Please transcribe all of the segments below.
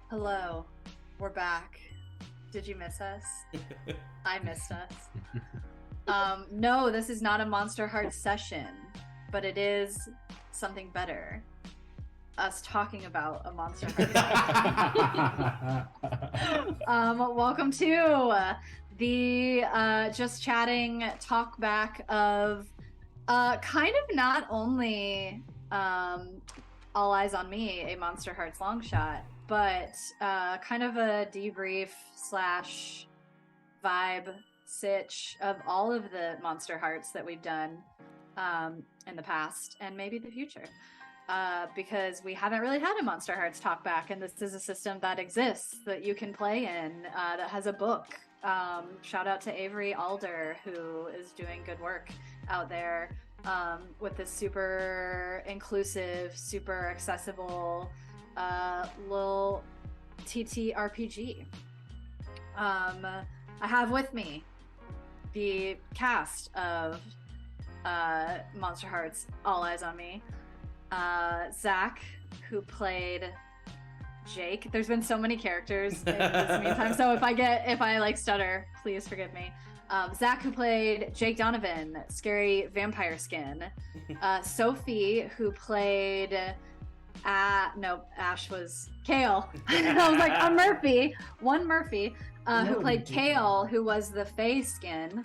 Hello, we're back. Did you miss us? I missed us. No, this is not a Monsterhearts session, but it is something better. Us talking about a Monsterhearts session. Welcome to the Just Chatting Talkback of kind of not only All Eyes on Me, a Monsterhearts Longshot, but kind of a debrief slash vibe sitch of all of the Monsterhearts that we've done in the past and maybe the future. Because we haven't really had a Monsterhearts Talkback, and this is a system that exists that you can play in that has a book. Shout out to Avery Alder, who is doing good work out there with this super inclusive, super accessible little TTRPG. I have with me the cast of Monsterhearts All Eyes on Me. Zach, who played Jake. There's been so many characters in this meantime, so if I like stutter, please forgive me. Zach, who played Jake Donovan, scary vampire skin. Sophie, who played Ash was Kale. I was like, a Murphy. One Murphy, who played Kale, who was the Fae skin.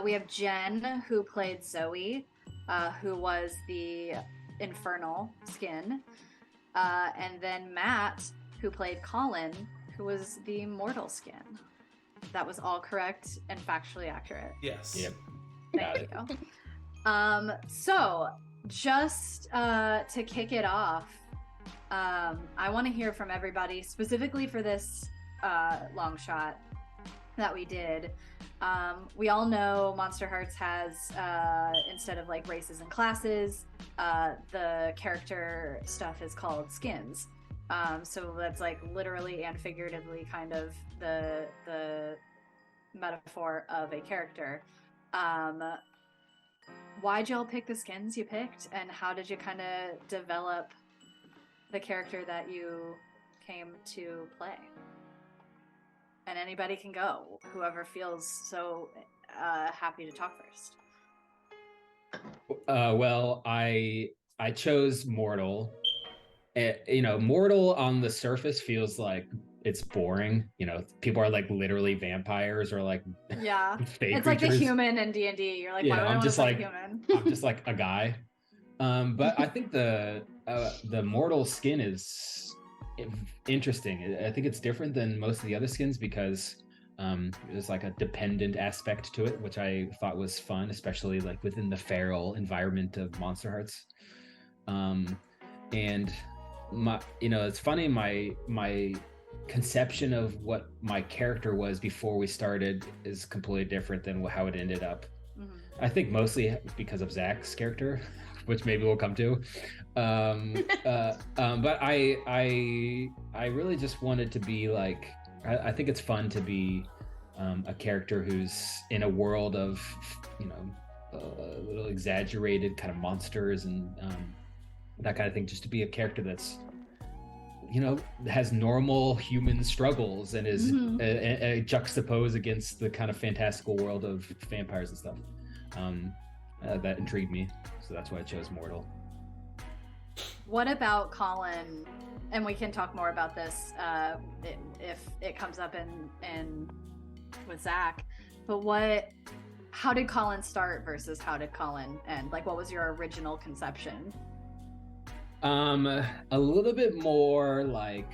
We have Jen, who played Zoe, who was the Infernal skin. And then Matt, who played Colin, who was the Mortal skin. That was all correct and factually accurate. Yes. Yep. Thank you. So, just to kick it off, I want to hear from everybody, specifically for this long shot that we did. We all know Monsterhearts has, instead of like races and classes, the character stuff is called skins. So that's like literally and figuratively kind of the metaphor of a character. Why'd y'all pick the skins you picked, and how did you kind of develop the character that you came to play? And anybody can go, whoever feels so happy to talk first. Well, I chose Mortal. Mortal on the surface feels like it's boring. People are like literally vampires or like Yeah, fake it's like the creatures. human in D&D. You're like, why would I want to play a human? I'm just like a guy. But I think the Mortal skin is interesting. I think it's different than most of the other skins because there's like a dependent aspect to it, which I thought was fun, especially like within the feral environment of Monsterhearts. And it's funny, my conception of what my character was before we started is completely different than how it ended up. Mm-hmm. I think mostly because of Zach's character, which maybe we'll come to. But I really just wanted to be like, I think it's fun to be a character who's in a world of, a little exaggerated kind of monsters and that kind of thing, just to be a character that's, has normal human struggles and is juxtaposed against the kind of fantastical world of vampires and stuff. That intrigued me, so that's why I chose Mortal. What about Colin? And we can talk more about this if it comes up in with Zach. But how did Colin start versus how did Colin end? Like, what was your original conception? A little bit more like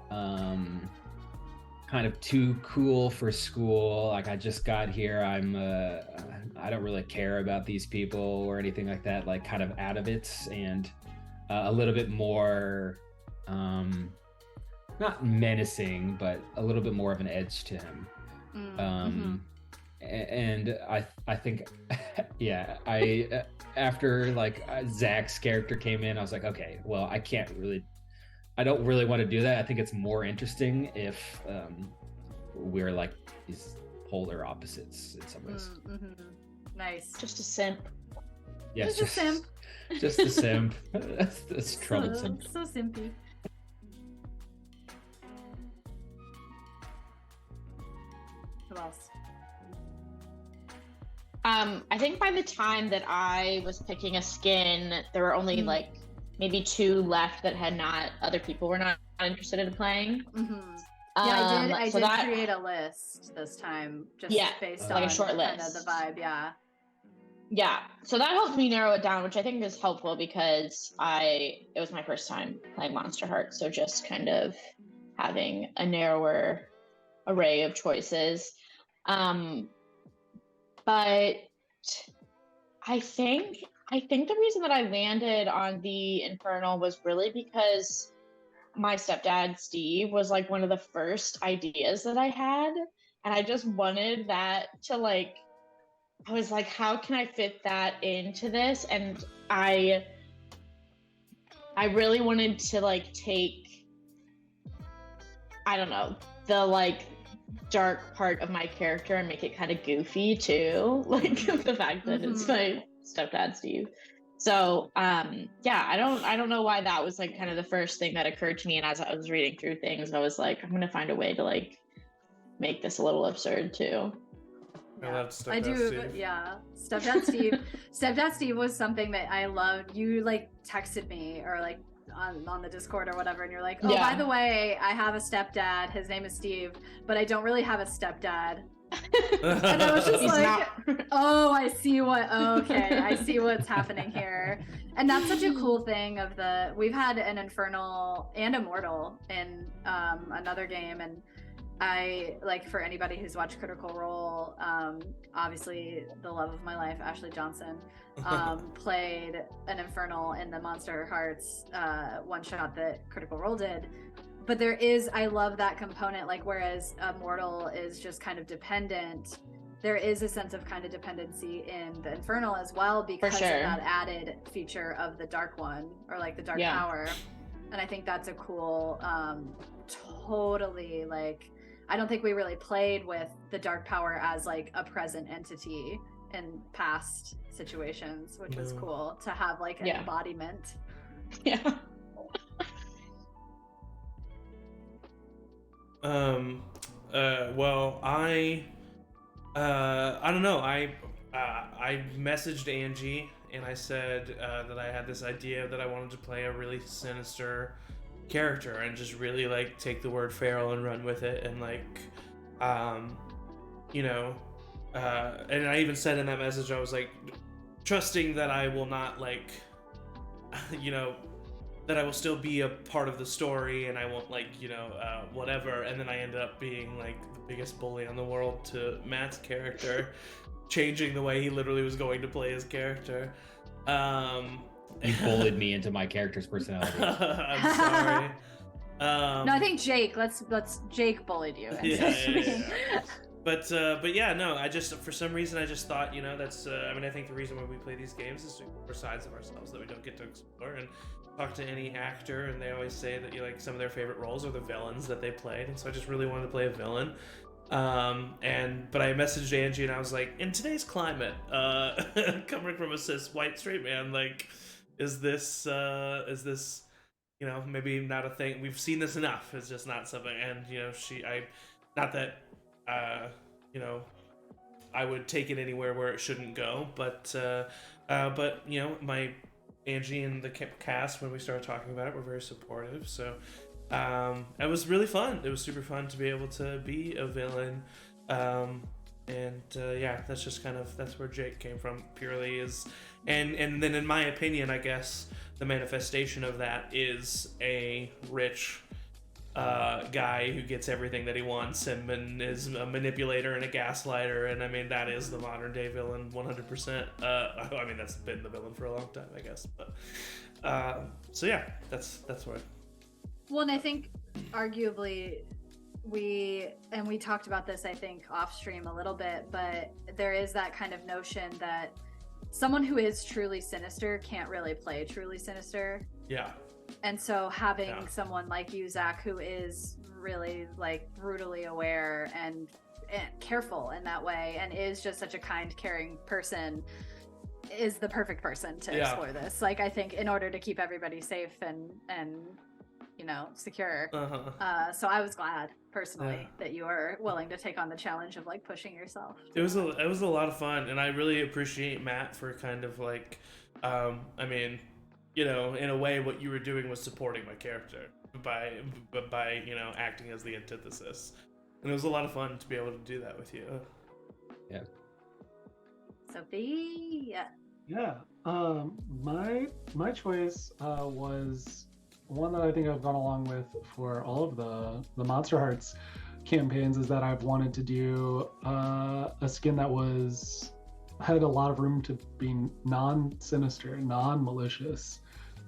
kind of too cool for school. Like, I just got here. I don't really care about these people or anything like that. Like, kind of out of it, and a little bit more, not menacing, but a little bit more of an edge to him. And I think, yeah, after like Zach's character came in, I was like, okay, well, I don't really want to do that. I think it's more interesting if we're like these polar opposites in some ways. Nice. Just a simp. Yes, just a simp. Just a simp. That's troublesome. So simpy. I think by the time that I was picking a skin, there were only like maybe 2 left that other people were not interested in playing. Yeah, I did create a list this time, just based on like a short list. Kind of the vibe, yeah. Yeah, so that helped me narrow it down, which I think is helpful because it was my first time playing Monsterhearts, so just kind of having a narrower array of choices. But I think the reason that I landed on the Infernal was really because my stepdad Steve was like one of the first ideas that I had, and I just wanted that to like, I was like, how can I fit that into this? And I really wanted to like take, I don't know, the like dark part of my character and make it kind of goofy too, like the fact that it's my stepdad Steve. So yeah, I don't know why that was like kind of the first thing that occurred to me, and as I was reading through things, I was like, I'm gonna find a way to like make this a little absurd too. Yeah, I do. Steve. Yeah, Stepdad Steve was something that I loved. You like texted me or like on the Discord or whatever, and you're like, oh, by the way, I have a stepdad. His name is Steve, but I don't really have a stepdad. And I was just like, oh, I see what's happening here. And that's such a cool thing we've had an Infernal and Immortal in another game, and I like, for anybody who's watched Critical Role, obviously the love of my life, Ashley Johnson, played an Infernal in the Monsterhearts one shot that Critical Role did. But I love that component, like whereas Immortal is just kind of dependent, there is a sense of kind of dependency in the Infernal as well, because of that added feature of the Dark One, or like the Dark Power. And I think that's a cool, totally like, I don't think we really played with the Dark Power as like a present entity in past situations, which was cool to have like an embodiment. Yeah. Well, I don't know. I messaged Angie and I said that I had this idea that I wanted to play a really sinister character and just really like take the word feral and run with it, and like you know, and I even said in that message, I was like, trusting that I will not like you know, that I will still be a part of the story and I won't like, you know, whatever. And then I ended up being like the biggest bully on the world to Matt's character, changing the way he literally was going to play his character. You bullied me into my character's personality. I'm sorry. No, I think Jake. Let's Jake bullied you. Yeah. But yeah, no. I just, for some reason, I just thought, you know, that's. I mean, I think the reason why we play these games is to explore sides of ourselves that we don't get to explore, and talk to any actor, and they always say that, you like, some of their favorite roles are the villains that they played, and so I just really wanted to play a villain. But I messaged Angie and I was like, in today's climate, coming from a cis white straight man, like, is this you know, maybe not a thing. We've seen this enough. It's just not something. And, you know, not that, you know, I would take it anywhere where it shouldn't go, but you know, my Angie and the cast, when we started talking about it, were very supportive. So it was really fun. It was super fun to be able to be a villain. Yeah, that's just kind of, that's where Jake came from, purely is, and then in my opinion, I guess the manifestation of that is a rich guy who gets everything that he wants and is a manipulator and a gaslighter, and I mean, that is the modern day villain 100%. I mean, that's been the villain for a long time, I guess, but so yeah, that's what. Well, and I think arguably we talked about this, I think, off stream a little bit, but there is that kind of notion that someone who is truly sinister can't really play truly sinister. Yeah. And so having someone like you, Zach, who is really like brutally aware and careful in that way, and is just such a kind, caring person, is the perfect person to explore this. Like, I think in order to keep everybody safe and secure. Uh-huh. So I was glad personally that you were willing to take on the challenge of like pushing yourself. It was a lot of fun, and I really appreciate Matt for kind of like, I mean, in a way, what you were doing was supporting my character by acting as the antithesis, and it was a lot of fun to be able to do that with you. Yeah. Sophie. Yeah. My choice was one that I think I've gone along with for all of the Monsterhearts campaigns, is that I've wanted to do a skin that had a lot of room to be non-sinister, non-malicious,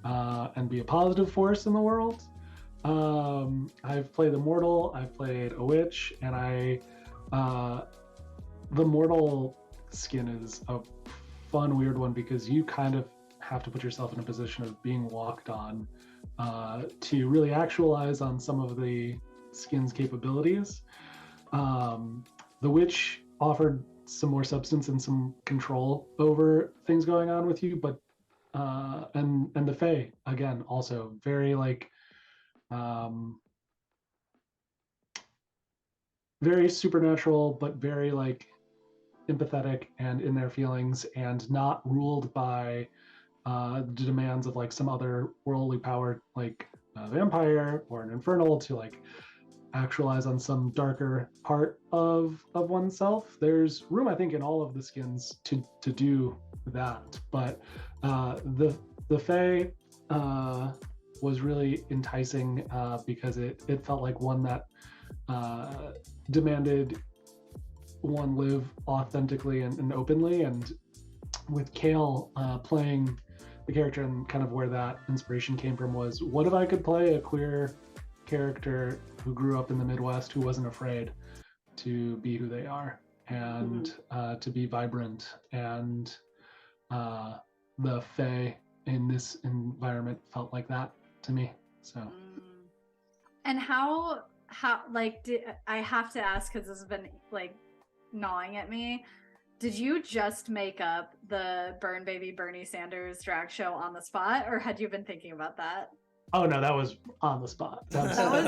and be a positive force in the world. I've played the Mortal, I've played a Witch, and the Mortal skin is a fun, weird one because you kind of have to put yourself in a position of being walked on to really actualize on some of the skin's capabilities. The Witch offered some more substance and some control over things going on with you, but and the Fae again also very like very supernatural, but very like empathetic and in their feelings, and not ruled by the demands of like some other worldly power, like a vampire or an infernal, to like actualize on some darker part of oneself. There's room, I think, in all of the skins to do that, but the Fae was really enticing because it felt like one that demanded one live authentically and openly. And with Kale playing the character, and kind of where that inspiration came from was, what if I could play a queer character who grew up in the Midwest, who wasn't afraid to be who they are and to be vibrant. And the Fae in this environment felt like that to me. So and how like I have to ask, because this has been like gnawing at me, did you just make up the Burn Baby Bernie Sanders drag show on the spot, or had you been thinking about that? Oh no, that was on the spot. That was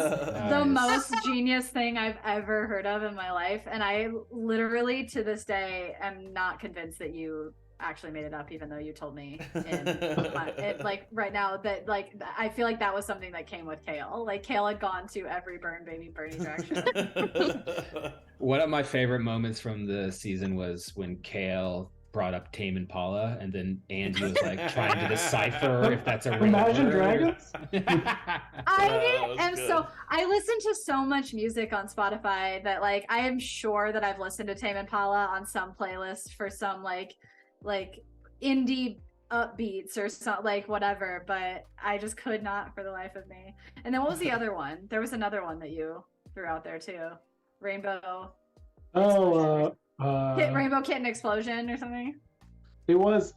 the most genius thing I've ever heard of in my life, and I literally to this day am not convinced that you actually made it up, even though you told me like right now that like I feel like that was something that came with Kale. Like Kale had gone to every Burn Baby Bernie drag show. One of my favorite moments from the season was when Kale brought up Tame Impala, and then Angie was like trying to decipher if that's a real Imagine word. Dragons. I listen to so much music on Spotify that like I am sure that I've listened to Tame Impala on some playlist for some like indie upbeats or something, like whatever, but I just could not for the life of me. And then what was the other one? There was another one that you threw out there too. Rainbow Kitten Explosion or something. It was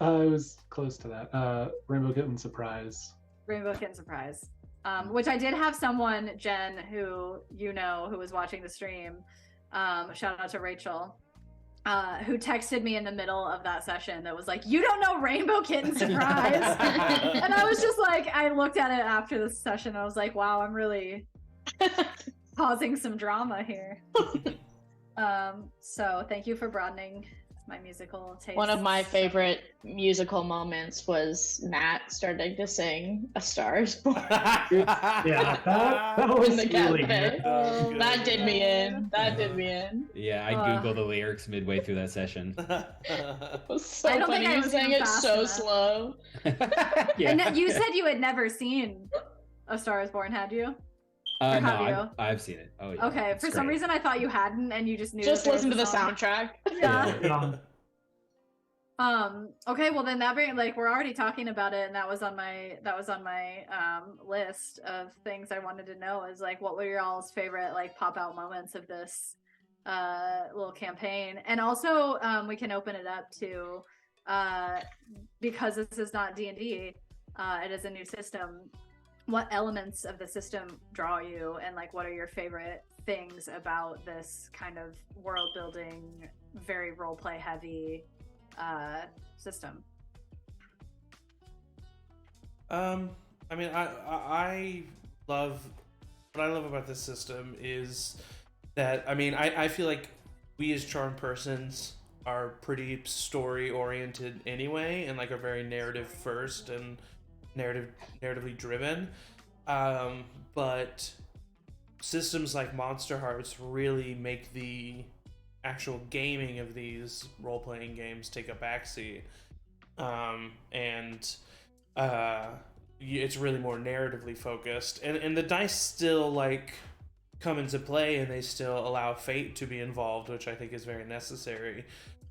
close to that. Rainbow Kitten Surprise. Which I did have someone, Jen, who who was watching the stream, shout out to Rachel, who texted me in the middle of that session that was like, "You don't know Rainbow Kitten Surprise?" And I was just like, I looked at it after the session and I was like, wow, I'm really causing some drama here. So thank you for broadening my musical taste. One of my favorite musical moments was Matt starting to sing A Star Is Born. Yeah, that was in the really cafe. good. That did me in. Yeah, I Googled the lyrics midway through that session. It was so I don't funny. think I You was sang even it fast so enough. slow. Yeah. And you said you had never seen A Star Is Born, had you? No, have you? I've seen it. Oh yeah. Okay, it's for some great. reason I thought you hadn't, and you just knew. Just that there listen to was the a song. soundtrack. Yeah. Yeah. Okay, well then that we're already talking about it, and that was on my list of things I wanted to know, is like, what were your all's favorite like pop out moments of this little campaign? And also we can open it up to because this is not D&D, it is a new system. What elements of the system draw you, and like what are your favorite things about this kind of world building, very role play heavy system? I mean, I love about this system is that, I mean, I feel like we as charmed persons are pretty story oriented anyway, and like are very narrative first and narratively driven. But systems like Monsterhearts really make the actual gaming of these role-playing games take a backseat. And it's really more narratively focused, and the dice still like come into play, and they still allow fate to be involved, which I think is very necessary.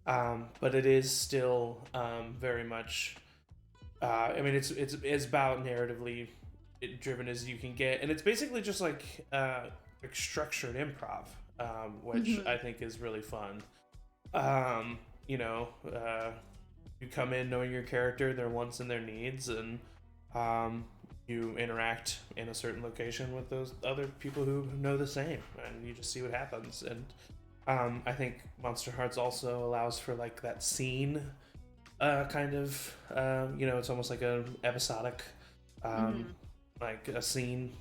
But it is still very much. I mean, it's about narratively driven as you can get, and it's basically just like structured improv, which I think is really fun. You know, you come in knowing your character, their wants and their needs, and you interact in a certain location with those other people who know the same, and you just see what happens. And I think Monsterhearts also allows for like that scene kind of, you know, it's almost like an episodic, like a scene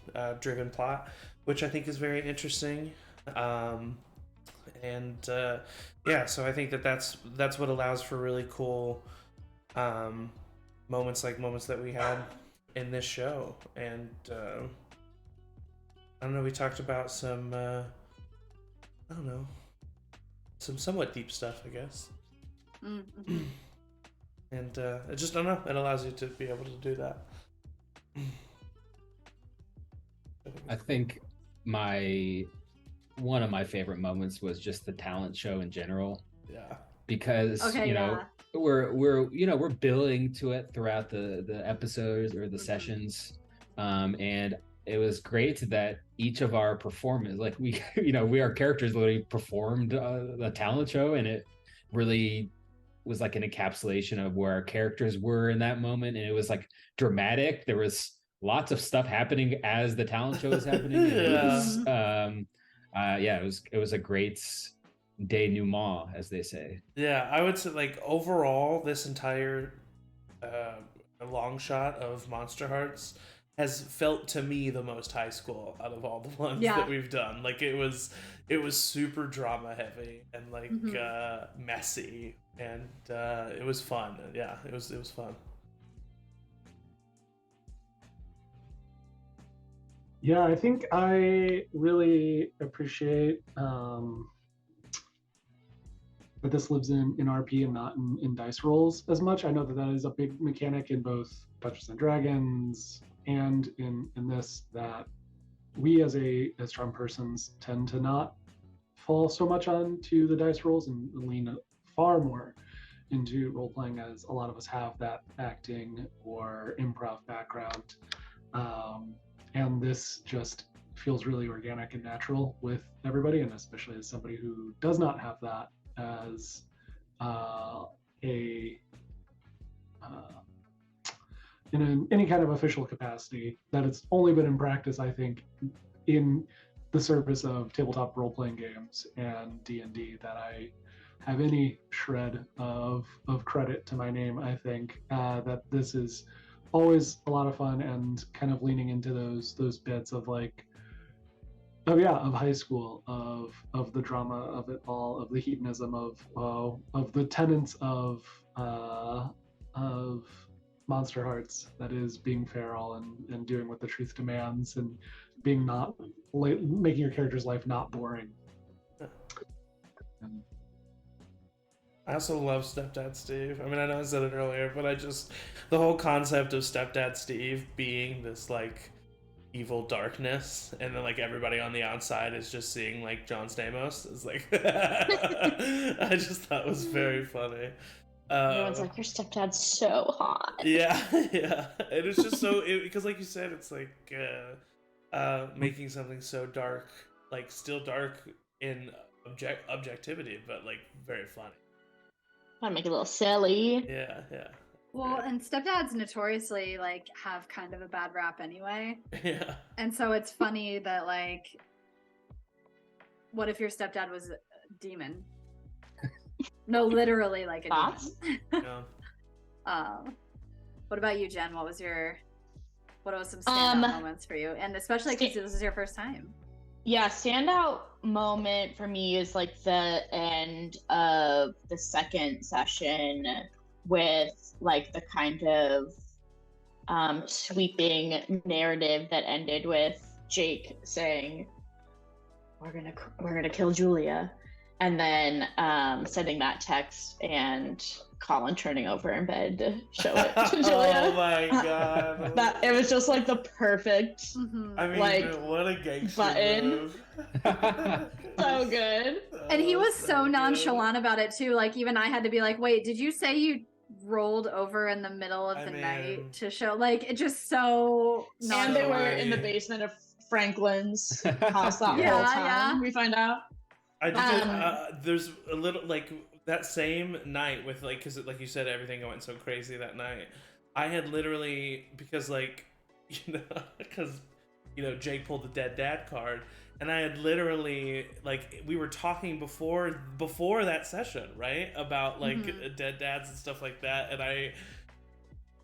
driven plot, which I think is very interesting. And yeah, so I think that's what allows for really cool moments that we had in this show. And I don't know, we talked about some I don't know, some somewhat deep stuff, I guess. And it just, I don't know, it allows you to be able to do that. I think one of my favorite moments was just the talent show in general. Yeah. Because you know, we're building to it throughout the episodes or the sessions, and it was great that each of our performers, like we our characters literally performed the talent show, and it really was like an encapsulation of where our characters were in that moment, and it was like dramatic. There was lots of stuff happening as the talent show was happening. And it was a great denouement, as they say. Yeah, I would say like overall, this entire Longshot of Monsterhearts has felt to me the most high school out of all the ones that we've done. Like it was super drama heavy and like messy, and it was fun. Yeah, it was fun. Yeah, I think I really appreciate that this lives in RP and not in dice rolls as much. I know that is a big mechanic in both Dungeons and Dragons and in this, that we as charm persons tend to not fall so much onto the dice rolls and lean far more into role playing, as a lot of us have that acting or improv background. And this just feels really organic and natural with everybody, and especially as somebody who does not have that as in any kind of official capacity, that it's only been in practice, I think, in the service of tabletop role-playing games and D&D, that I have any shred of credit to my name. I think that this is always a lot of fun, and kind of leaning into those bits of like of high school, of the drama of it all, of the hedonism of the tenets of Monsterhearts, that is being feral and doing what the truth demands, and being not making your character's life not boring. I also love Stepdad Steve. I mean, I know I said it earlier, but the whole concept of Stepdad Steve being this like evil darkness, and then like everybody on the outside is just seeing like John Stamos, is like I just thought it was very funny. Everyone's like, your stepdad's so hot. Yeah, yeah. And it's just so, because like you said, it's like making something so dark, like still dark in objectivity, but like very funny. Want to make it a little silly. Yeah, yeah. Well, and stepdads notoriously like have kind of a bad rap anyway. Yeah. And so it's funny that like, what if your stepdad was a demon? No, literally like a demon. Yeah. What about you, Jen? What was your What was some standout moments for you? And especially because this is your first time. Yeah, standout moment for me is like the end of the second session with like the kind of sweeping narrative that ended with Jake saying, we're gonna kill Julia, and then sending that text and Colin turning over in bed to show it to Julia. Oh my god! That it was just like the perfect, I mean, like, what a gangster button. move. So good. And he was so good. nonchalant about it too. Like even I had to be like, wait, did you say you rolled over in the middle of the night to show? Like it just so. And they were in the basement of Franklin's house that whole time. We find out. I did. There's a little like that same night with like, because like you said, everything went so crazy that night. I had literally, because like, because Jake pulled the dead dad card, and I had literally like, we were talking before that session, right, about like dead dads and stuff like that, and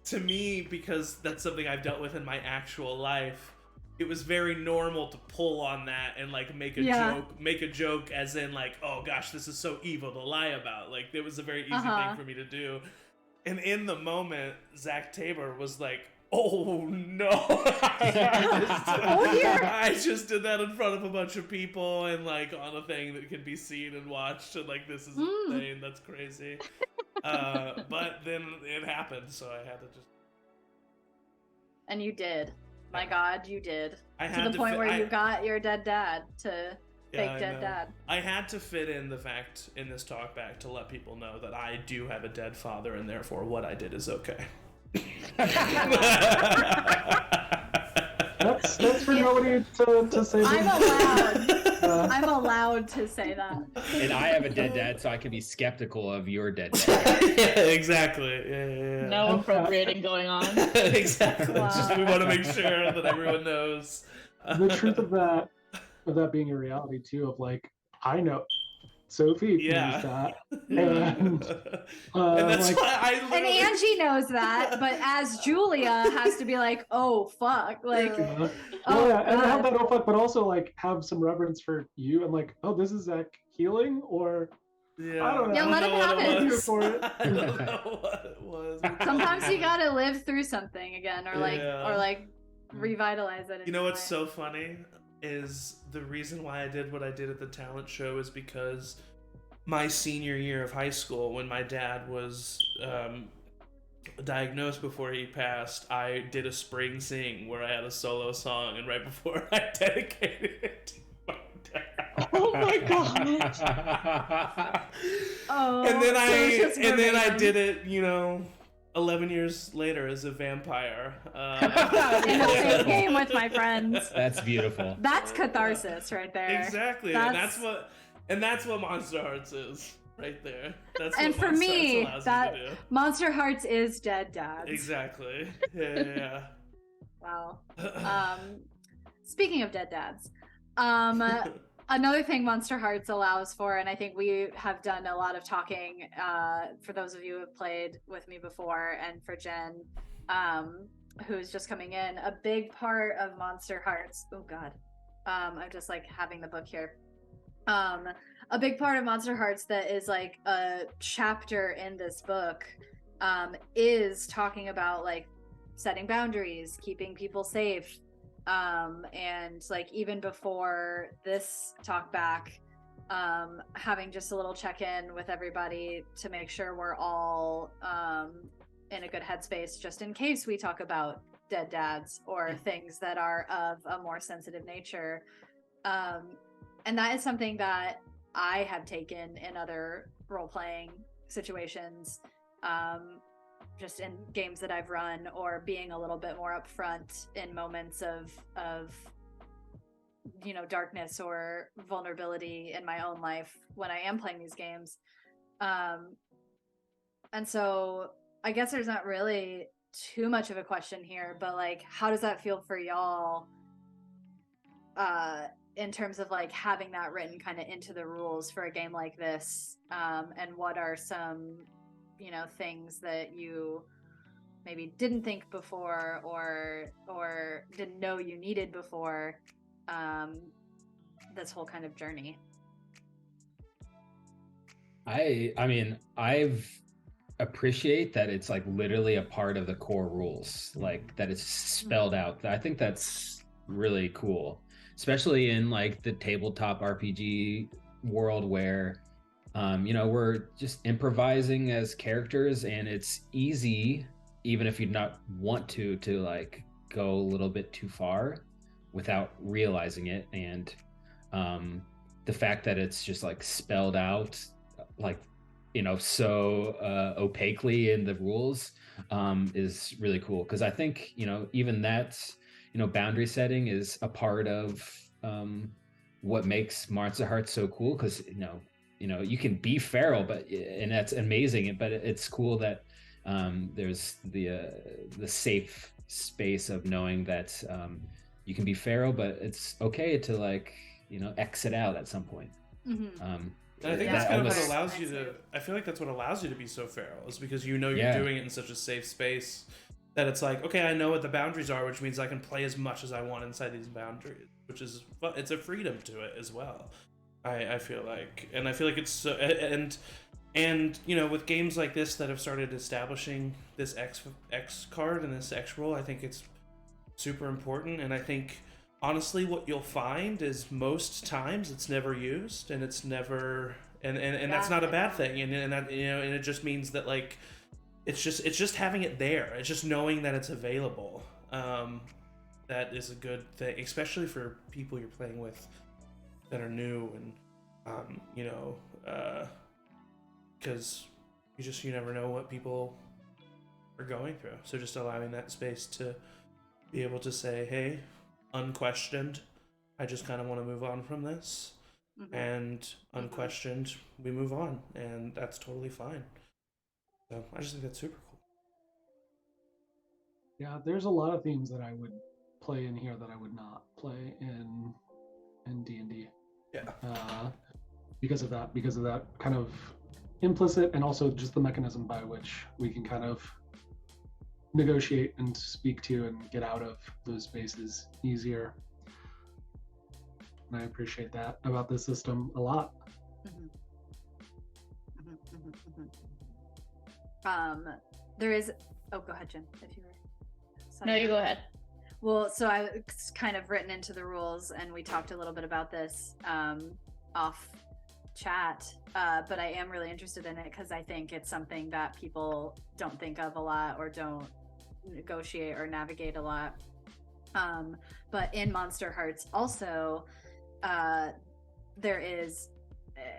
to me, because that's something I've dealt with in my actual life, it was very normal to pull on that and like make a joke as in like, oh gosh, this is so evil to lie about. Like it was a very easy thing for me to do. And in the moment, Zach Tabor was like, oh no, I just did that in front of a bunch of people and like on a thing that can be seen and watched, and like, this is insane, that's crazy. But then it happened, so I had to just. And you did. My God, you did. To the point where you got your dead dad to fake dead dad. I had to fit in the fact in this talkback to let people know that I do have a dead father, and therefore what I did is okay. That's for nobody to say. I'm allowed. I'm allowed to say that. And I have a dead dad, so I can be skeptical of your dead dad. Yeah, exactly. Yeah. No appropriating going on. Exactly. Wow. Just we want to make sure that everyone knows. The truth of that being a reality too, of like, I know Sophie knows that, and that's like, why and Angie knows that, but as Julia has to be like, oh fuck, like, and I have that oh fuck, but also like have some reverence for you and like, oh, this is Zach healing, or I don't know. Yeah, let it happen. For it. I don't know what it was. Sometimes you gotta live through something again, or like revitalize it. You know what's so funny is the reason why I did what I did at the talent show is because my senior year of high school, when my dad was diagnosed before he passed, I did a spring sing where I had a solo song, and right before I dedicated it to my dad. Oh my god! And then I did it, 11 years later as a vampire. In a fake game with my friends. That's beautiful. That's catharsis right there. Exactly. And that's what Monsterhearts is right there. That's and what for me, that Monsterhearts is dead dads. Exactly. Yeah. Wow. Speaking of dead dads, another thing Monsterhearts allows for, and I think we have done a lot of talking for those of you who have played with me before, and for Jen, who's just coming in, a big part of Monsterhearts. Oh God, I'm just like having the book here. A big part of Monsterhearts that is like a chapter in this book is talking about like setting boundaries, keeping people safe. And like even before this talk back, having just a little check-in with everybody to make sure we're all in a good headspace, just in case we talk about dead dads or things that are of a more sensitive nature. And that is something that I have taken in other role-playing situations, just in games that I've run, or being a little bit more upfront in moments of darkness or vulnerability in my own life when I am playing these games. And so I guess there's not really too much of a question here, but like, how does that feel for y'all in terms of like having that written kind of into the rules for a game like this? And what are some things that you maybe didn't think before or didn't know you needed before this whole kind of journey? I mean, I've appreciate that it's like literally a part of the core rules, like that it's spelled out. I think that's really cool, especially in like the tabletop RPG world where we're just improvising as characters, and it's easy, even if you not want to like go a little bit too far without realizing it. And the fact that it's just like spelled out, like so opaquely in the rules, is really cool, because I think even that boundary setting is a part of what makes Monsterhearts so cool, because you can be feral, and that's amazing, but it's cool that there's the safe space of knowing that you can be feral, but it's okay to like exit out at some point. And I think that's kind of what allows you to. I feel like that's what allows you to be so feral, is because you're doing it in such a safe space that it's like, okay, I know what the boundaries are, which means I can play as much as I want inside these boundaries, which is, it's a freedom to it as well. I feel like, and I feel like it's so, and with games like this that have started establishing this X card and this X rule, I think it's super important. And I think honestly what you'll find is most times it's never used, and it's never, and that's not a bad thing, and that and it just means that like it's just having it there, it's just knowing that it's available, that is a good thing, especially for people you're playing with that are new, and because you never know what people are going through, so just allowing that space to be able to say, hey, unquestioned, I just kind of want to move on from this, and unquestioned, we move on, and that's totally fine. So I just think that's super cool. Yeah, there's a lot of themes that I would play in here that I would not play in D&D. Yeah. Because of that kind of implicit, and also just the mechanism by which we can kind of negotiate and speak to and get out of those spaces easier. And I appreciate that about this system a lot. There is, oh, go ahead, Jen, if you were. No, you go ahead. Well, so I kind of written into the rules, and we talked a little bit about this off chat, but I am really interested in it because I think it's something that people don't think of a lot, or don't negotiate or navigate a lot. But in Monsterhearts also, there is,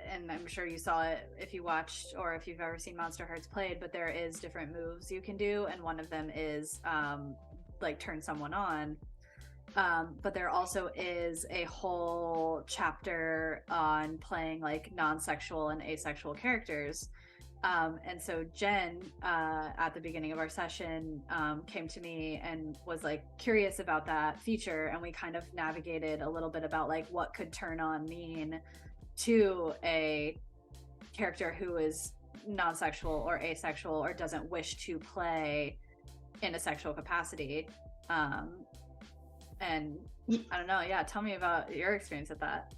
and I'm sure you saw it if you watched or if you've ever seen Monsterhearts played, but there is different moves you can do, and one of them is like turn someone on. But there also is a whole chapter on playing like non-sexual and asexual characters. And so Jen, at the beginning of our session, came to me and was like curious about that feature, and we kind of navigated a little bit about like what could turn on mean to a character who is non-sexual or asexual or doesn't wish to play in a sexual capacity. And I don't know, tell me about your experience with that.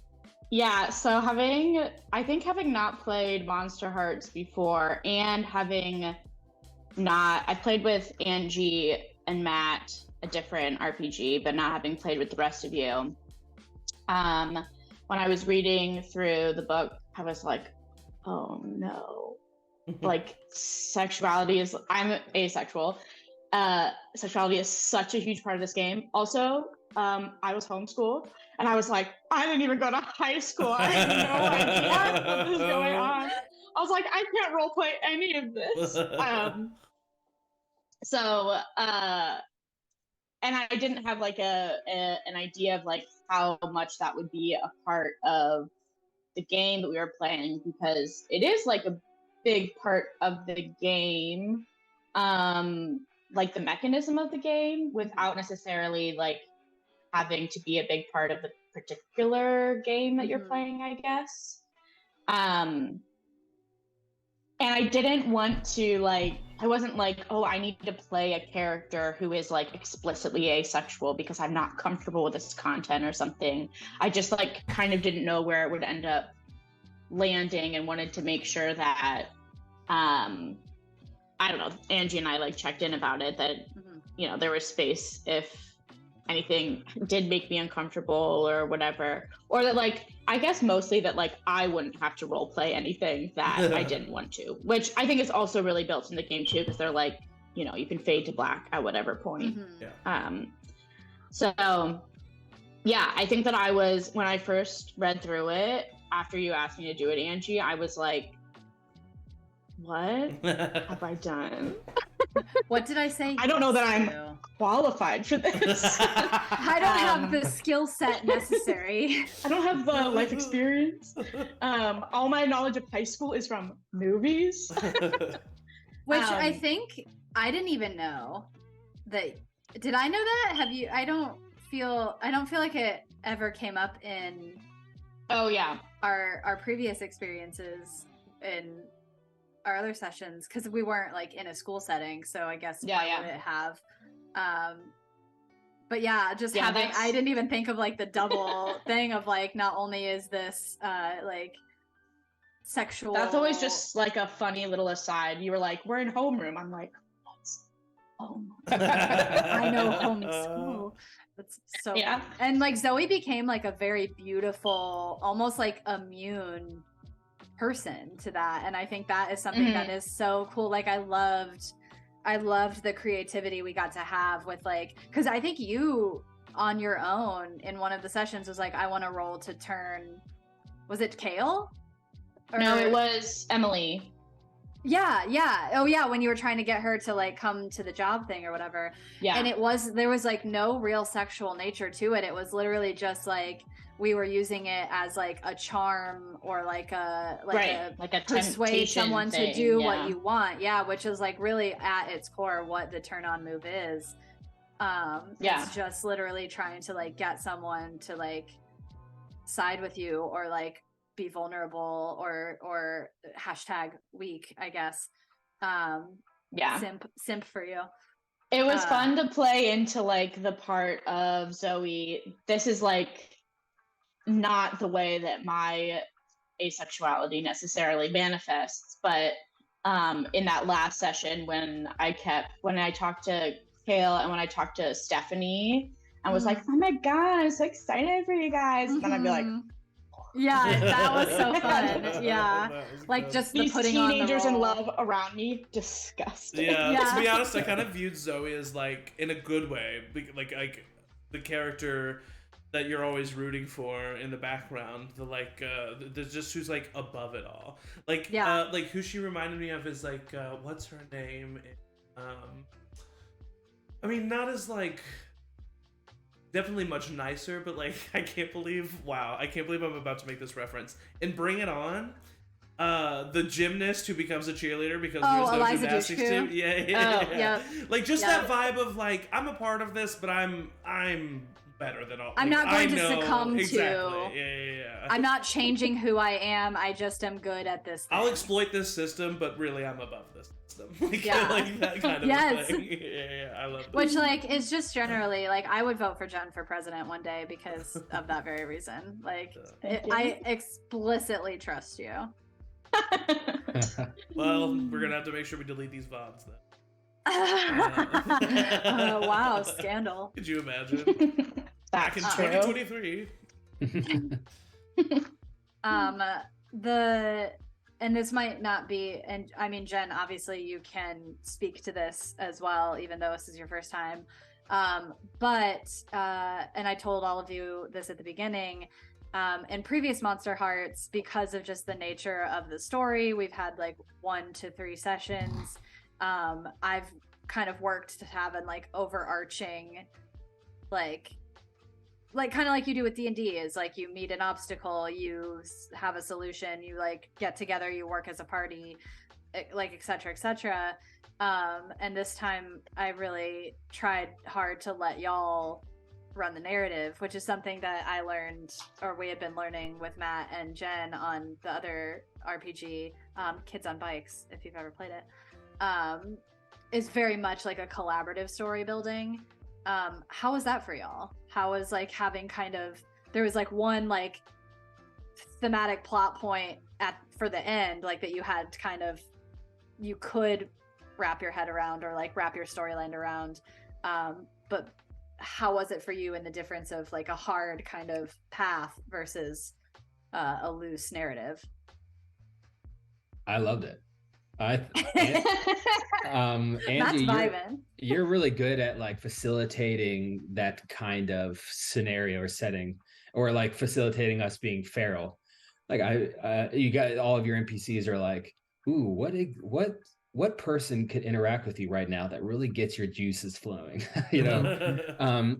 Yeah, so having not played Monsterhearts before, and I played with Angie and Matt, a different RPG, but not having played with the rest of you. When I was reading through the book, I was like, oh no. Like, I'm asexual. Sexuality is such a huge part of this game. Also, I was homeschooled, and I was like, I didn't even go to high school. I have no idea what is going on. I was like, I can't roleplay any of this. And I didn't have like an idea of like how much that would be a part of the game that we were playing, because it is like a big part of the game, like the mechanism of the game, without necessarily like having to be a big part of the particular game that you're playing, I guess. And I didn't want to like I wasn't like, oh, I need to play a character who is like explicitly asexual because I'm not comfortable with this content or something. I just like kind of didn't know where it would end up landing and wanted to make sure that I don't know, Angie and I like checked in about it, that you know, there was space if anything did make me uncomfortable or whatever, or that like, I guess mostly that like I wouldn't have to role play anything that I didn't want to, which I think is also really built in the game too, because they're like, you know, you can fade to black at whatever point. So yeah, I think that I was, when I first read through it after you asked me to do it, Angie, I was like, what have I done? What did I say? I don't know that I'm qualified for this. I don't have the skill set necessary. I don't have the life experience. All my knowledge of high school is from movies. Which I think I didn't even know that. Did I know that? Have you? I don't feel like it ever came up in. Oh yeah. Our previous experiences in our other sessions, because we weren't like in a school setting, so I guess why would it have? But yeah, just having, I didn't even think of like the double thing of like, not only is this like sexual. That's always just like a funny little aside. You were like, we're in homeroom. I'm like, what's home? I know homeschool. That's so funny. And like Zoe became like a very beautiful, almost like immune person to that, and I think that is something that is so cool. Like I loved the creativity we got to have with like, because I think you on your own in one of the sessions was like, I want to roll to turn, was it Kale? Or... No, it was Emily. Yeah. Oh yeah, when you were trying to get her to like come to the job thing or whatever. Yeah. And there was like no real sexual nature to it. It was literally just like we were using it as like a charm or like a persuade someone to do what you want. Yeah, which is like really at its core what the turn on move is. It's just literally trying to like get someone to like side with you or like be vulnerable or hashtag weak, I guess. Simp for you. It was fun to play into like the part of Zoe. This is like not the way that my asexuality necessarily manifests, but in that last session when I talked to Kale and when I talked to Stephanie, I was like, oh my god, I'm so excited for you guys. And then I'd be like, yeah, that was so fun. Yeah, like just these the putting teenagers on the in love around me, disgusting. Yeah, to be honest, I kind of viewed Zoe as like in a good way, like the character that you're always rooting for in the background, the just who's like above it all. Like like who she reminded me of is like what's her name? I mean, not as like definitely much nicer, but like I can't believe I'm about to make this reference. And Bring It On, the gymnast who becomes a cheerleader because there's no Eliza gymnastics Dushku. team. Yeah. Like just that vibe of like, I'm a part of this, but I'm better than all. I'm like, not going to know, succumb exactly. to. Yeah. I'm not changing who I am. I just am good at this thing. I'll exploit this system, but really I'm above this system. Like that kind of thing. Yeah, I love that. Which like is just generally like I would vote for Jen for president one day because of that very reason. Like I explicitly trust you. Well, we're gonna have to make sure we delete these VODs then. Wow, scandal. Could you imagine? Back in 2023. And this might not be, and I mean, Jen, obviously you can speak to this as well, even though this is your first time. But and I told all of you this at the beginning, in previous Monsterhearts, because of just the nature of the story, we've had like 1 to 3 sessions. I've kind of worked to have an like overarching, like kind of like you do with D&D, is like you meet an obstacle, you have a solution, you like get together, you work as a party, like etc. And this time I really tried hard to let y'all run the narrative, which is something that I learned, or we had been learning with Matt and Jen on the other RPG, Kids on Bikes, if you've ever played it. is very much like a collaborative story building. How was that for y'all? How was like having kind of, there was like one like thematic plot point for the end, like that you had kind of, you could wrap your head around or like wrap your storyline around. But how was it for you in the difference of like a hard kind of path versus a loose narrative? I loved it. Angie, you're really good at like facilitating that kind of scenario or setting, or like facilitating us being feral. Like you got all of your NPCs are like, ooh, what person could interact with you right now that really gets your juices flowing, you know?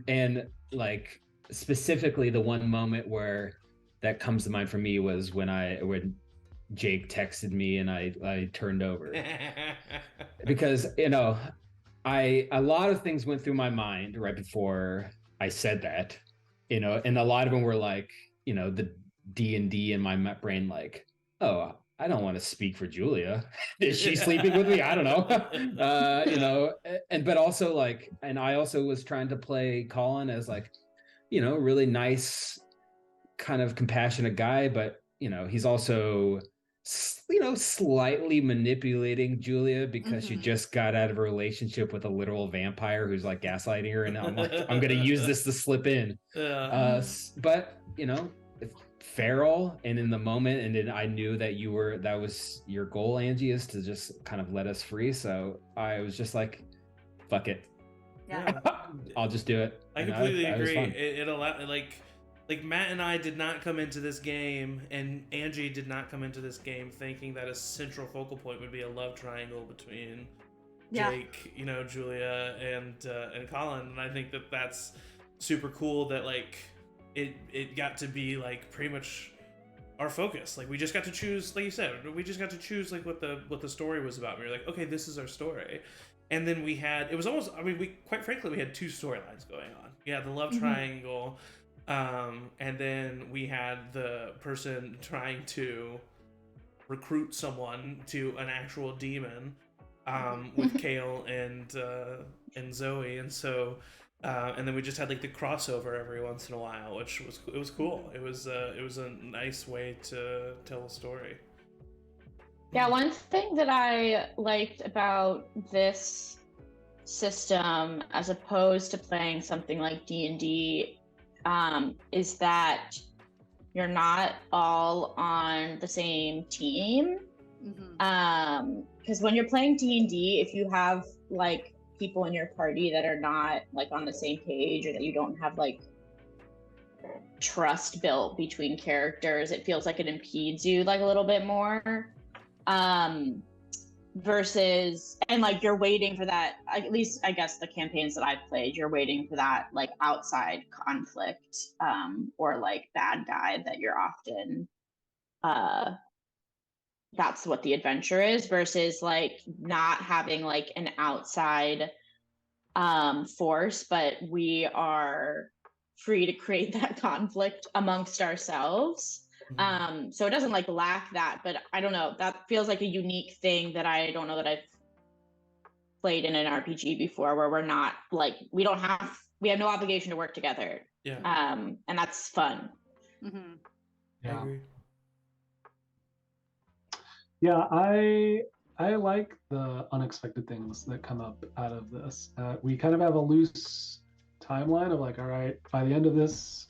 And like specifically the one moment where that comes to mind for me was when Jake texted me and I turned over because, you know, a lot of things went through my mind right before I said that, you know, and a lot of them were like, you know, the D&D in my brain, like, oh, I don't want to speak for Julia. Is she sleeping with me? I don't know. You know, but also like, and I also was trying to play Colin as like, you know, really nice, kind of compassionate guy, but you know, he's also, you know, slightly manipulating Julia because she just got out of a relationship with a literal vampire who's like gaslighting her, and I'm like, I'm gonna use this to slip in. But you know, feral and in the moment, and then I knew that that was your goal, Angie, is to just kind of let us free. So I was just like, fuck it. Yeah. I'll just do it. I completely agree. It allowed, like Matt and I did not come into this game, and Angie did not come into this game thinking that a central focal point would be a love triangle between Jake, you know, Julia, and Colin. And I think that that's super cool that like it got to be like pretty much our focus. Like we just got to choose, like you said, we just got to choose like what the story was about. We were like, okay, this is our story. And then we had, it was almost, I mean, quite frankly, we had two storylines going on. Yeah, the love triangle. And then we had the person trying to recruit someone to an actual demon, with Kale and Zoe. And so, and then we just had like the crossover every once in a while, which was cool. It was a nice way to tell a story. Yeah, one thing that I liked about this system, as opposed to playing something like D&D, is that you're not all on the same team. Because when you're playing D&D, if you have like people in your party that are not like on the same page, or that you don't have like trust built between characters, it feels like it impedes you like a little bit more. Versus, and like you're waiting for that, at least I guess the campaigns that I've played, you're waiting for that like outside conflict, or like bad guy that you're often, that's what the adventure is, versus like not having like an outside force, but we are free to create that conflict amongst ourselves. So it doesn't like lack that, but I don't know, that feels like a unique thing that I don't know that I've played in an RPG before, where we're not like, we have no obligation to work together. And that's fun. Yeah. I agree. Yeah, I like the unexpected things that come up out of this. We kind of have a loose timeline of like, all right, by the end of this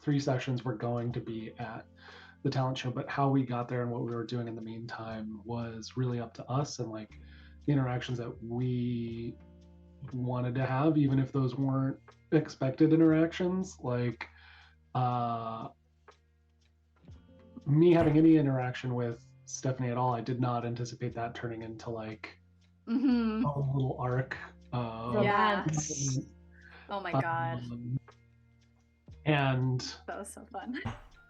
3 sessions, we're going to be at the talent show, but how we got there and what we were doing in the meantime was really up to us, and like the interactions that we wanted to have, even if those weren't expected interactions. Like me having any interaction with Stephanie at all, I did not anticipate that turning into like a little arc. Yes. Oh my god. And that was so fun.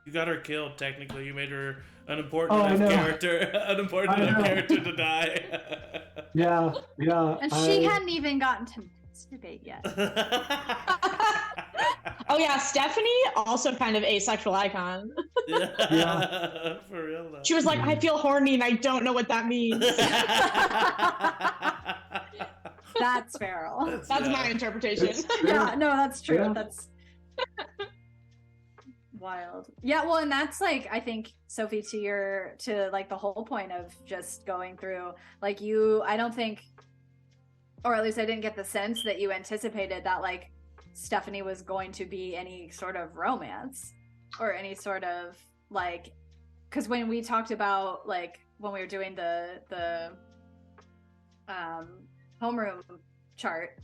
You got her killed, technically. You made her an important enough character to die. Yeah. And she hadn't even gotten to masturbate yet. Oh yeah, Stephanie, also kind of asexual icon. Yeah, for real though. She was like, I feel horny and I don't know what that means. That's feral. That's my interpretation. Yeah, no, that's true. Yeah. That's wild. Yeah, well, and that's like, I think, Sophie, to like the whole point of just going through, like, I don't think, or at least I didn't get the sense that you anticipated that like Stephanie was going to be any sort of romance or any sort of like, because when we talked about like when we were doing the homeroom chart,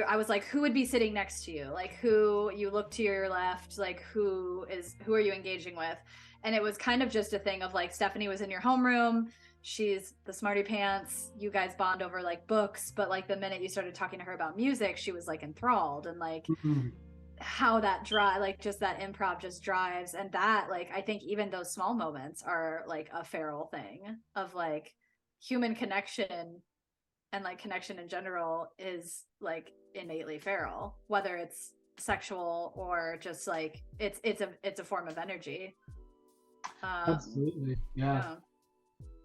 I was like, who would be sitting next to you? Like, who you look to your left, like who are you engaging with? And it was kind of just a thing of like, Stephanie was in your homeroom, she's the smarty pants, you guys bond over like books, but like the minute you started talking to her about music, she was like enthralled, and like how that like just that improv just drives, and that like I think even those small moments are like a feral thing of like human connection, and like connection in general is like innately feral, whether it's sexual or just like it's a form of energy. Absolutely.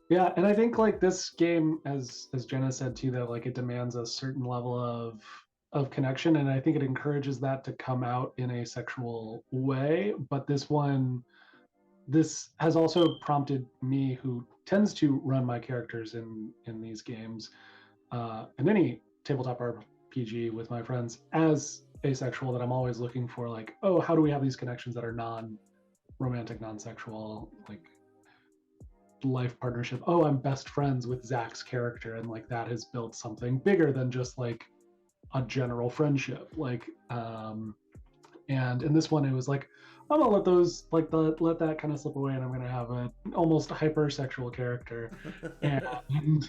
Yeah, and I think like this game, as Jenna said too, that like it demands a certain level of connection, and I think it encourages that to come out in a sexual way. But this has also prompted me, who tends to run my characters in these games, in any tabletop RPG with my friends, as asexual, that I'm always looking for like, oh, how do we have these connections that are non-romantic, non-sexual, like life partnership. Oh, I'm best friends with Zach's character, and like that has built something bigger than just like a general friendship. Like, and in this one, it was like, I'm gonna let those like let that kind of slip away, and I'm gonna have an almost hypersexual character. And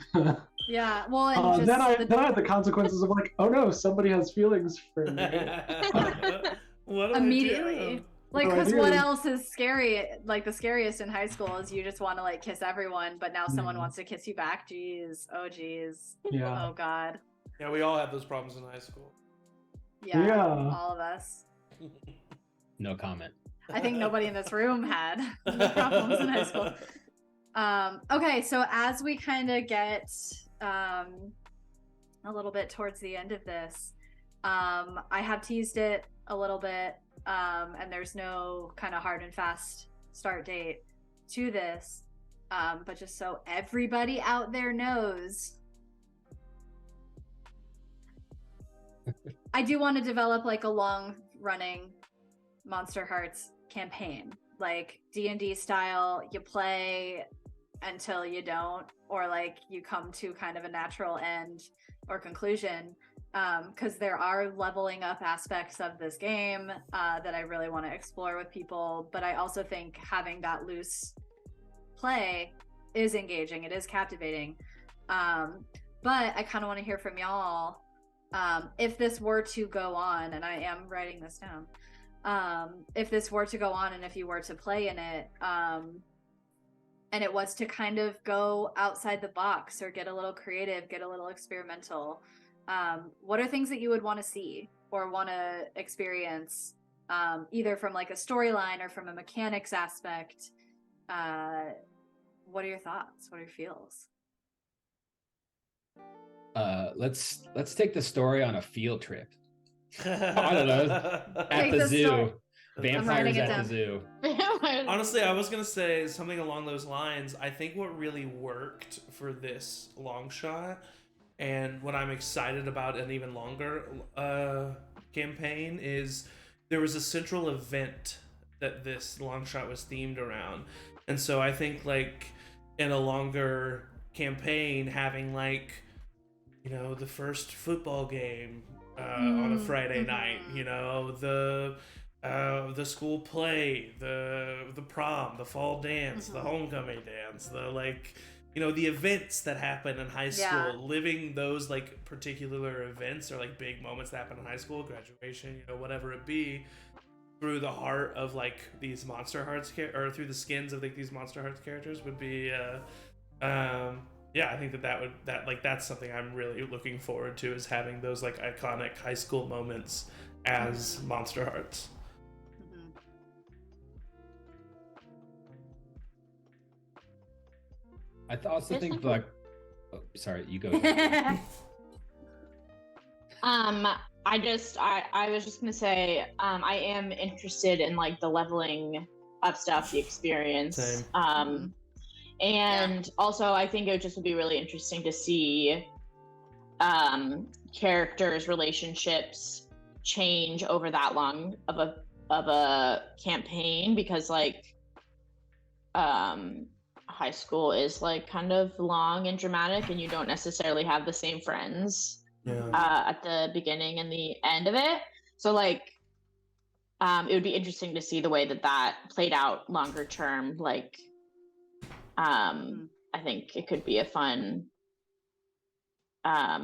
yeah, well, and then I had the consequences of like, oh no, somebody has feelings for me. What do immediately. Like, What do I because what do? else is scary? Like, the scariest in high school is you just want to like kiss everyone, but now someone Yeah. wants to kiss you back. Jeez. Oh, jeez. Yeah. Oh, God. Yeah, we all had those problems in high school. Yeah, Yeah. all of us. No comment. I think nobody in this room had the problems in high school. Okay, so as we kind of get a little bit towards the end of this, I have teased it a little bit, and there's no kind of hard and fast start date to this, but just so everybody out there knows, I do want to develop like a long running Monsterhearts campaign, like D&D style. You play until you don't, or like you come to kind of a natural end or conclusion, because there are leveling up aspects of this game that I really want to explore with people. But I also think having that loose play is engaging, it is captivating. But I kind of want to hear from y'all, if this were to go on, and I am writing this down, if this were to go on and if you were to play in it, and it was to kind of go outside the box or get a little creative, get a little experimental, what are things that you would want to see or want to experience, either from like a storyline or from a mechanics aspect? What are your thoughts? What are your feels? Let's take the story on a field trip. I don't know. At Take the the zoo. story. Vampires it at down. the zoo. Honestly, I was gonna say something along those lines. I think what really worked for this long shot, and what I'm excited about an even longer campaign, is there was a central event that this long shot was themed around. And so I think like in a longer campaign, having like, you know, the first football game on a Friday night, you know, the school play, the prom, the fall dance, the homecoming dance, the like, you know, the events that happen in high school, living those like particular events or like big moments that happen in high school, graduation, you know, whatever it be, through the heart of like these Monsterhearts or through the skins of like these Monsterhearts characters would be yeah, I think that's something I'm really looking forward to, is having those like iconic high school moments as Monsterhearts. also think like, oh, sorry, you go. I was just gonna say, I am interested in like the leveling up stuff, the experience. Same. And also I think it just would be really interesting to see characters' relationships change over that long of a campaign, because like high school is like kind of long and dramatic, and you don't necessarily have the same friends at the beginning and the end of it. So like it would be interesting to see the way that played out longer term. Like I think it could be a fun I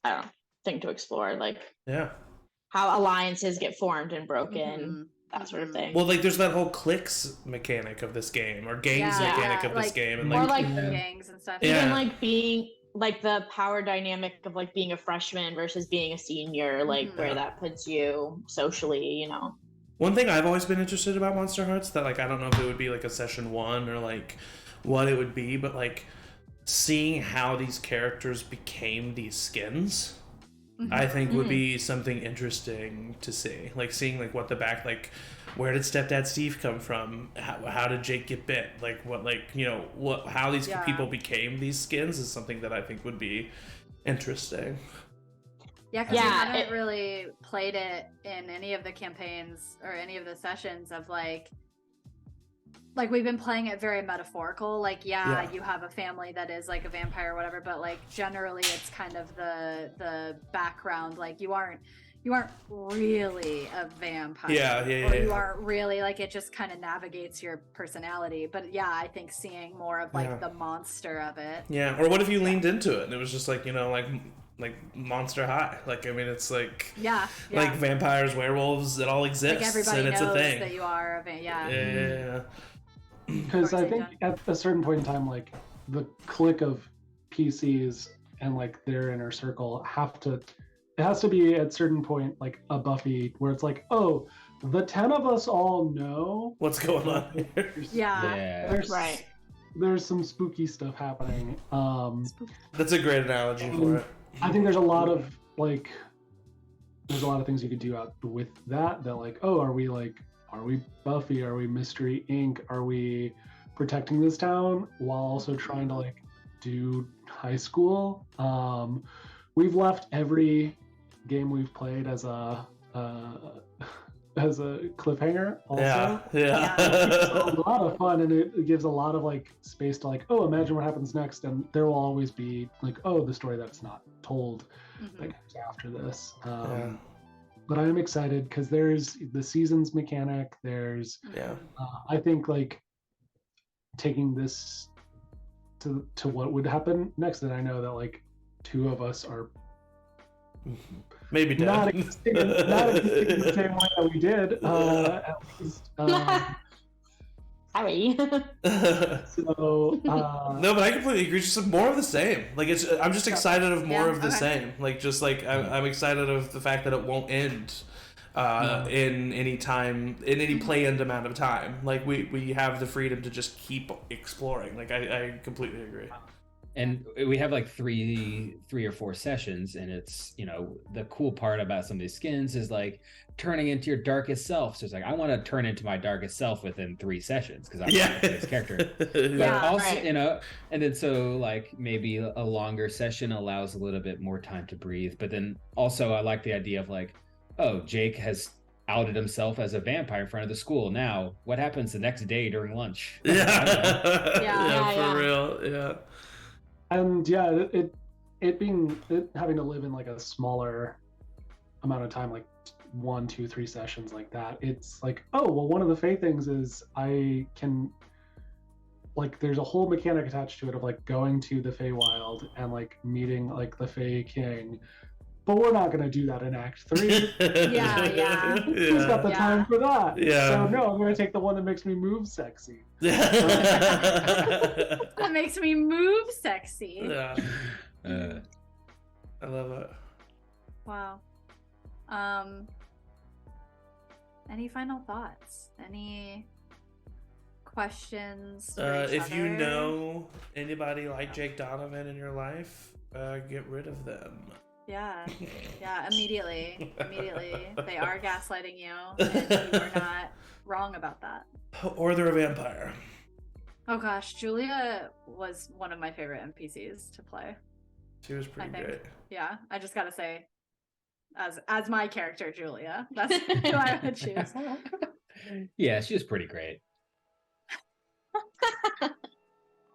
don't know, thing to explore, like how alliances get formed and broken, that sort of thing. Well, like there's that whole cliques mechanic of this game, or gangs mechanic of this game, and or like gangs and stuff. Even like being like the power dynamic of like being a freshman versus being a senior, like where that puts you socially, you know. One thing I've always been interested about Monsterhearts that like I don't know if it would be like a session 1 or like what it would be, but like seeing how these characters became these skins, I think would be something interesting to see. Like seeing like what the back, like where did Stepdad Steve come from? How did Jake get bit? Like what, like, you know, what, how these people became these skins is something that I think would be interesting. Yeah, because we haven't really played it in any of the campaigns or any of the sessions of like we've been playing it very metaphorical. Like, you have a family that is like a vampire or whatever, but like generally it's kind of the background. Like you aren't really a vampire. Or you aren't really, like, it just kind of navigates your personality. But yeah, I think seeing more of like the monster of it. Yeah, or what if you leaned into it and it was just like, you know, like Monster High. Like, I mean, it's like like vampires, werewolves, it all exists, like everybody and it's knows a thing that you are a vampire. Yeah. Because I think at a certain point in time, like the clique of PCs and like their inner circle it has to be at a certain point like a Buffy where it's like, oh, the 10 of us all know what's going on here. There's some spooky stuff happening. That's a great analogy for it. I think there's a lot of things you could do out with that like, oh, are we Buffy? Are we Mystery Inc? Are we protecting this town while also trying to like do high school? We've left every game we've played as a cliffhanger also. It's a lot of fun, and it gives a lot of like space to like, oh, imagine what happens next, and there will always be like, oh, the story that's not told that comes after this. But I am excited because there's the seasons mechanic. There's I think like taking this to what would happen next, and I know that like 2 of us are maybe not existing in the same way that we did. At least. Sorry. So no, but I completely agree. Just more of the same. Like I'm just excited of more of the same. Like just like I'm excited of the fact that it won't end in any time, in any planned amount of time. Like we have the freedom to just keep exploring. Like I completely agree. And we have like three or 4 sessions, and it's, you know, the cool part about some of these skins is like turning into your darkest self. So it's like, I want to turn into my darkest self within 3 sessions because I'm this character. But also, you know, and then so like maybe a longer session allows a little bit more time to breathe. But then also I like the idea of like, oh, Jake has outed himself as a vampire in front of the school. Now, what happens the next day during lunch? For real. And having to live in like a smaller amount of time, like 1, 2, 3 sessions like that, it's like, oh, well, one of the Fae things is I can, like, there's a whole mechanic attached to it of like going to the Feywild and like meeting like the Fae King, but we're not going to do that in Act 3. Who's got the time for that? So no, I'm going to take the one that makes me move sexy. That makes me move sexy. I love it. Wow. Any final thoughts? Any questions for each If you other. know anybody like Jake Donovan in your life, get rid of them. Yeah, immediately. They are gaslighting you, and you are not wrong about that. Or they're a vampire. Oh gosh, Julia was one of my favorite NPCs to play. She was pretty great. Yeah, I just gotta say, as my character, Julia, that's who I would choose. Yeah, she was pretty great.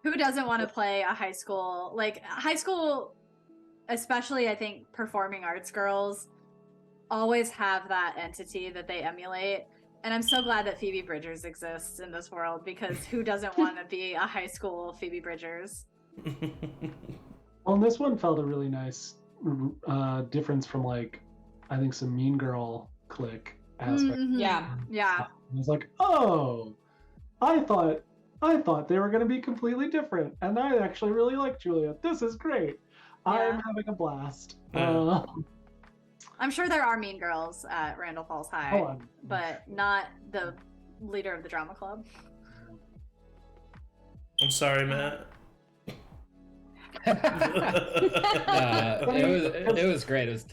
Who doesn't want to play a high school, especially I think performing arts girls always have that entity that they emulate. And I'm so glad that Phoebe Bridgers exists in this world, because who doesn't want to be a high school Phoebe Bridgers? Well, and this one felt a really nice difference from like, I think some Mean Girl clique aspect. Mm-hmm. Yeah. I was like, oh, I thought they were going to be completely different, and I actually really like Julia. This is great. Yeah. I'm having a blast. I'm sure there are mean girls at Randall Falls High, Oh, but not the leader of the drama club. I'm sorry, Matt. It was great. It was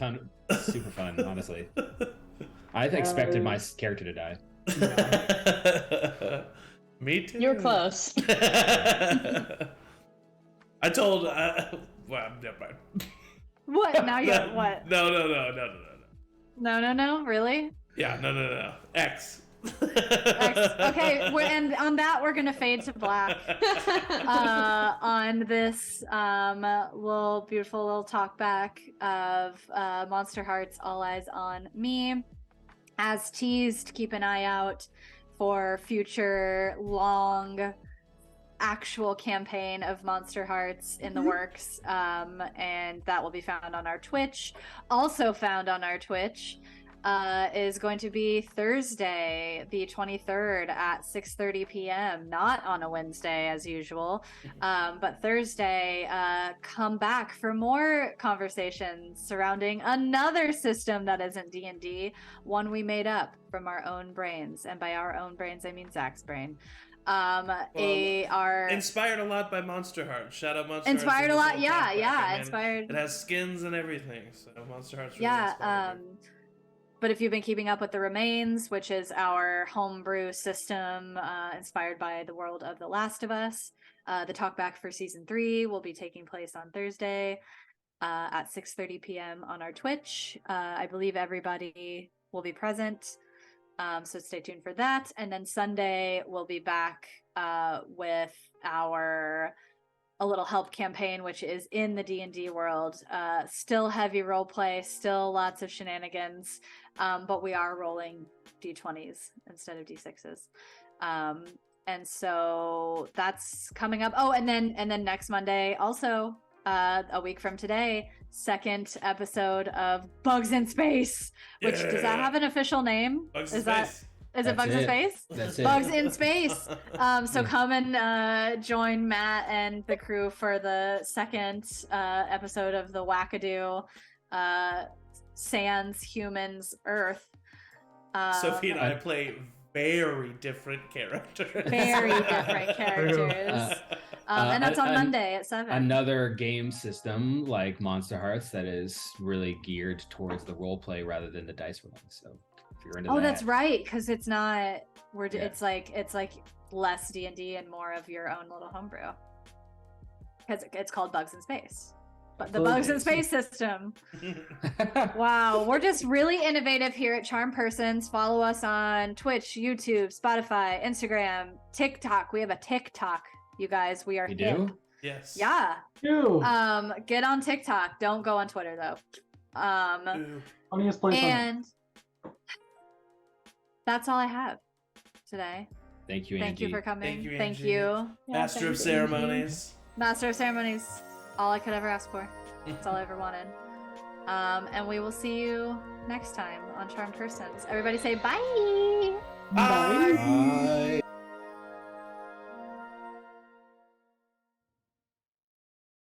super fun, honestly. I expected my character to die. Me too. You're close. I told. Well, never mind. What? Now you're what? No. No, really? Yeah, no. X. Okay, and on that we're gonna fade to black on this beautiful little talk back of Monsterhearts All Eyes on Me. As teased, keep an eye out for future long actual campaign of Monsterhearts in the works, and that will be found on our Twitch. Also found on our Twitch is going to be Thursday, the 23rd at 6:30 p.m. Not on a Wednesday as usual, but Thursday. Come back for more conversations surrounding another system that isn't D&D, one we made up from our own brains, and by our own brains I mean Zach's brain. Inspired a lot by Monsterhearts. Shout out Monsterhearts. Inspired a lot, yeah. Inspired. It has skins and everything, so Monsterhearts. Really Yeah. But if you've been keeping up with The Remains, which is our homebrew system inspired by the world of The Last of Us, the talkback for season 3 will be taking place on Thursday at 6:30 p.m. on our Twitch. I believe everybody will be present, so stay tuned for that. And then Sunday we'll be back with our A Little Help campaign, which is in the D&D world. Still heavy role play, still lots of shenanigans, but we are rolling d20s instead of d6s. And so that's coming up. Oh, and then next Monday, also a week from today, second episode of Bugs in Space, which does that have an official name? Bugs in Space. Is it Bugs in Space? That's it. Bugs in Space. So come and join Matt and the crew for the second episode of the Wackadoo Sans Humans Earth. Sophie and I play very different characters. Very different characters. And that's on Monday at 7. Another game system like Monsterhearts that is really geared towards the role play rather than the dice rolling. So if you're into that. That's right, because it's not. It's like less D&D and more of your own little homebrew. Because it's called Bugs in Space. But the Bugs in Space system. Wow, we're just really innovative here at Charm Persons. Follow us on Twitch, YouTube, Spotify, Instagram, TikTok. We have a TikTok, you guys. We are You hip. do? Yes. Yeah. Ew. Get on TikTok. Don't go on Twitter though. Funniest place on And that's all I have today. Thank you, Angie. Thank you for coming. Thank you, Thank Angie. you. Master of Ceremonies. Master of Ceremonies. All I could ever ask for. That's all I ever wanted. And we will see you next time on Charmed Persons. Everybody say bye. Bye. Bye.